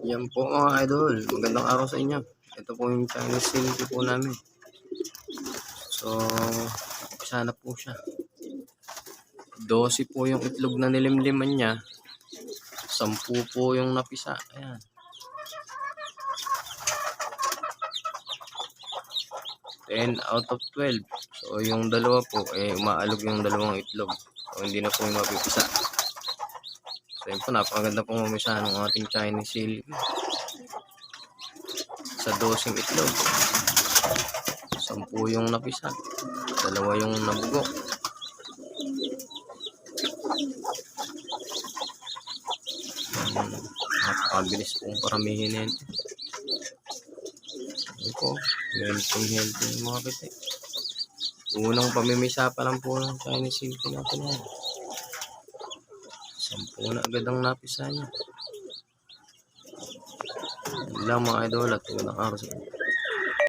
Yan po mga idol, magandang araw sa inyo. Ito po yung Chinese silky po namin. So, umpisa na po siya. 12 po yung itlog na nilimliman niya. 10 po yung napisa. Ayan. Ten out of 12. So, yung dalawa po, umaalog yung dalawang itlog. So, hindi na po yung mapipisa. So, yun po, napakaganda pong umisa ng ating Chinese silky. Sa 12 itlog. 10 yung napisa. Dalawa yung nabugo. Napakabilis pong paramihin na yun. Ito po, healthy yung mga kite. Unang pamimisa pa lang po ng Chinese silky natin yan. 10 na agad ang napisa niya. Yan lang mga idol at magandang araw sa inyo.